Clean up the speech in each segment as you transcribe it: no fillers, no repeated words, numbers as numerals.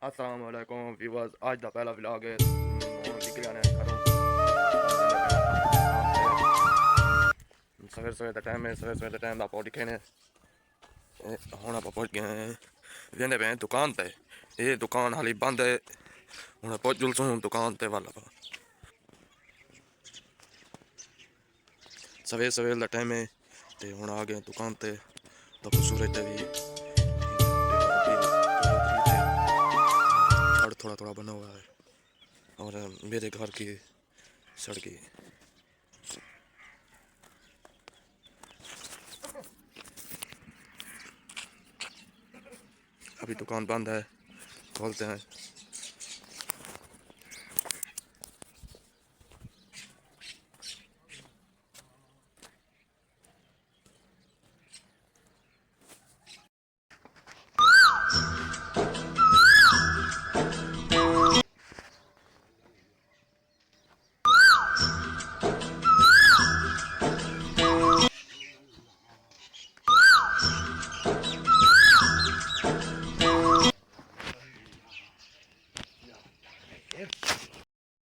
अस्सलाम वालेकुम व्यूअर्स। आज का पहला व्लॉग है। निकलिया ने घरों सवेरे सवेरे का टाइम है। सवेरे सवेरे का टाइम आप दिखे ने हूँ आप पहुँच गए हैं। वेंदे पे दुकान पे। ये दुकान हाली बंद है। हूँ पहुँच जुलसूँ दुकान ते वाला सवेरे सवेरे का टाइम है। तो हूँ आ गए दुकान ते तो सूरज भी थोड़ा थोड़ा बना हुआ है और मेरे घर की सड़कें अभी दुकान बंद है, खोलते हैं।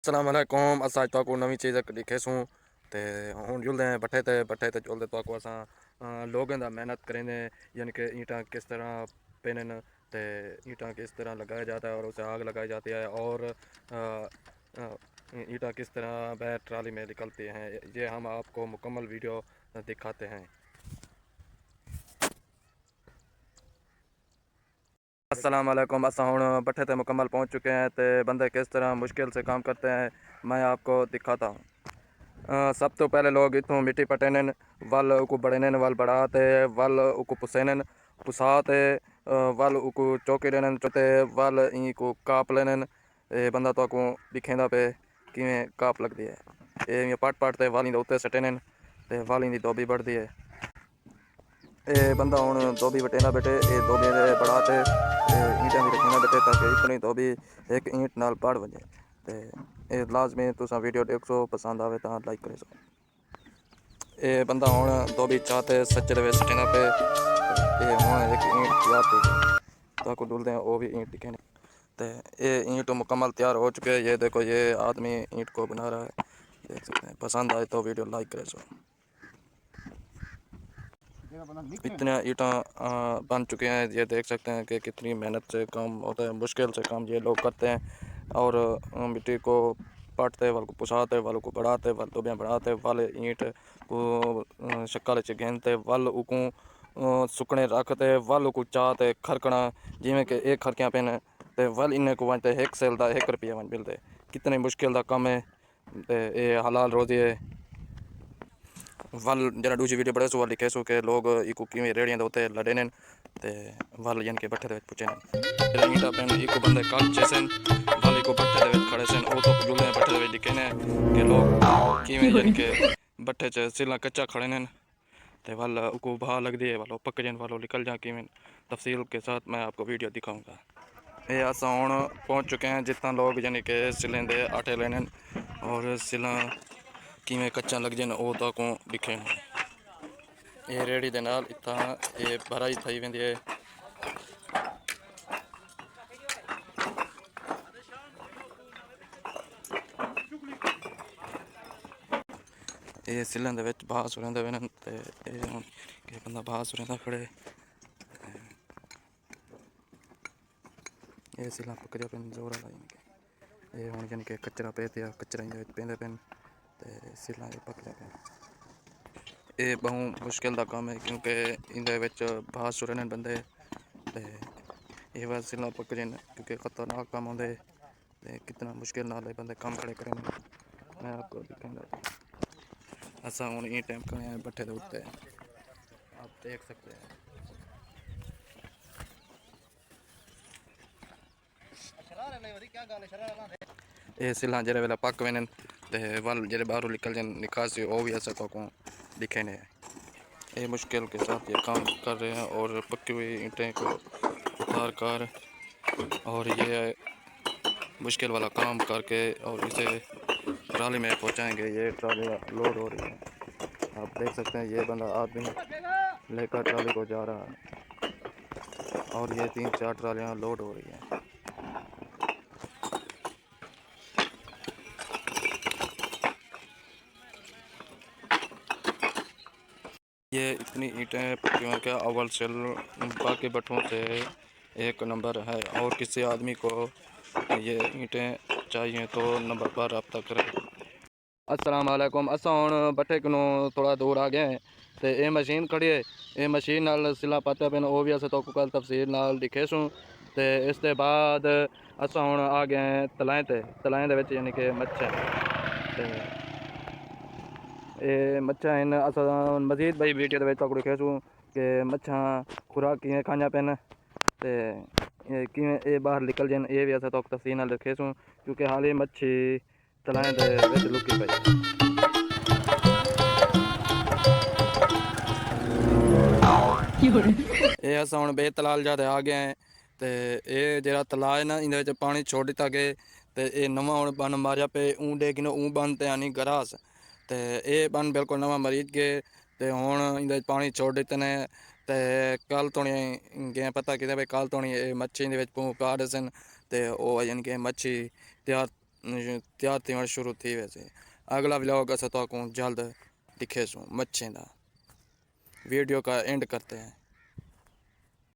अस्सलाम वालेकुम। अस तो को नवी चीज़ दिखेसूँ तो हूँ जुलते हैं भट्ठे ते जुलते तो असा लोगों का मेहनत करें, यानी कि ईंटा किस तरह पेन तो ईंटा किस तरह लगाया जाता है और उसे आग लगाई जाती है और ईंटा किस तरह वह ट्राली में निकलती हैं, ये हम आपको मुकम्मल वीडियो दिखाते हैं। अस्सलाम वालेकुम। अस हूँ भट्ठे ते मुकम्मल पहुँच चुके हैं तो बंदे किस तरह मुश्किल से काम करते हैं मैं आपको दिखाता हूँ। सब तो पहले लोग इतों मिट्टी पटेन वल उको बड़ेन वल बढ़ाते वल उको पुसेन पुसाते वल उको चौके लेन चौते वल ई को काप लेन। ये बंदा तो को दिखेंदा पे किवें काप लगती है। ये पट पट ते वाली उत्ते सटेन ते वाली दी धोबी बढ़ती है। ये बंदा हूँ धोबी बटेना बेटे ये धोबी बढ़ाते ईंटा भी रखना बेटे ताकि इतनी धोबी एक ईंट नाल पड़ वजे। ते ये लाजमी तुसा वीडियो देखो पसंद आवे तो लाइक करे। ये बंदा हूँ धोबी चाहते सच्चे वे सटेना पे ये हूँ एक ईंट तैयार थी गई तो डुलते हैं वो भी ईंट दिखे तो ये ईंट मुकम्मल तैयार हो चुके हैं। ये देखो ये आदमी ईंट को बना रहा है, देख सकते हैं। पसंद आए तो वीडियो लाइक करे। इतने ईंटा बन चुके हैं, ये देख सकते हैं कि कितनी मेहनत से काम होता है, मुश्किल से काम ये लोग करते हैं। और मिट्टी को पाटते वाल को पुसाते वाल को बढ़ाते वाल तो बढ़ाते वाले ईंट को शक्ल च गेंदते वाल उको सुकने रखते वाल को चाहते खरकना जिमें कि एक खरकियाँ पेन ते वाल इन्हें को वंजते 1 सेल का 1 रुपया वन मिलते। कितने मुश्किल का काम है ते ये हलाल रोजी है। वल जरा दूसरी वीडियो बड़े सो लिखे सो के लोग इको किवें रेड़ियां दे उत्ते लड़े ने ते वल यानी के भट्ठे दे विच पुछे ने ईंटा पेन इको बंदे काट चेसन वल इको भट्ठे दे विच खड़े सन। ओ तो जुले भट्ठे दे विच दिखे ने के लोग किवें यानी के भट्ठे च सिला कच्चा खड़े ने ते वल उको भा लगदी है वालो पक जन वालो निकल जा किवें तफसील के साथ मैं आपको वीडियो दिखाऊंगा। ये अस हुण पहुंच चुके हैं जितना लोग यानी कि सिलें दे आटे लेने और सिला किवें कच्चा लग जन ओ तो को दिखे। ये रेड़ी दे नाल इतना ये भराई थई वेंदी है। ये सिलन दे विच बाह सुरेंदे वे ते ये बंदा बाह सुरेंदा खड़े ये सिला पकड़िया पेन जोरा लाई ये हुण यानी कि कचरा पे ते कचरा इंदे विच पेंदे पेन ते सिला ये पकड़िया पेन। ये बहुत मुश्किल का काम है क्योंकि इंदे विच बाह सुरने बंदे ते ये बस सिला पकड़न क्योंकि खतरनाक काम होंदे ते कितना मुश्किल नाल बंदे काम खड़े करें। मैं आपको दिखाऊंगा। असा हुण ई टाइम खड़े हैं भट्ठे दे उत्ते, आप देख सकते हैं। ये सिला जेरे वेला पक वेन ते वल जेरे बाहरों निकल जन निकासी वो भी ऐसा को दिखे ने। ये मुश्किल के साथ ये काम कर रहे हैं और पकी हुई ईंटें को उतार कर और ये मुश्किल वाला काम करके और इसे ट्राली में पहुंचाएंगे। ये ट्राली लोड हो रही है, आप देख सकते हैं। ये बंदा आदमी लेकर ट्राली को जा रहा है और ये 3-4 ट्रालियां लोड हो रही हैं। ये इतनी ईंटें पक्कियों के अव्वल सेल बाकी भट्ठों से एक नंबर है। और किसी आदमी को ये ईंटें चाहिए तो नंबर पर रब्ता करें। अस्सलाम वालेकुम। असां हुण भट्ठे कोलों थोड़ा दूर आ गए तो ये मशीन खड़ी है, ये मशीन नाल सिला पाते पे वो भी अस तो कल तफसील नाल दिखेसूँ। तो इसके बाद असां हुण आ गए तलाएं ते, तलाएं दे विच यानी कि मच्छा ते ये मच्छा इन असां मजीद भाई वीडियो दे विच तक दिखेसूँ कि मच्छा खुराक किवें खाइयां पैन ते किवें ये बाहर निकल जान, ये भी अस तो तफसील नाल दिखेसूँ क्योंकि हाल ही मच्छी तलाएं दे विच लुकी पई है। ये अस हुण बे तलाल जाते आ गए हैं तो ये जरा तला है ना इन पानी छोड़ दिता गए तो ये नवा हुण बन मारिया पे ऊँ डेगिन ऊँ बन ते आनी गरास तो ये बन बिल्कुल नवा मरीज गए तो हुण इन पानी छोड़ दिते ने तो कल तो गए पता कि भाई कल तो मच्छी इन पू पा सन तो यानी कि मच्छी तैयार थी शुरू थी वैसे। अगला व्लॉग अस तो जल्द दिखेसूँ मच्छी का। वीडियो का एंड करते हैं।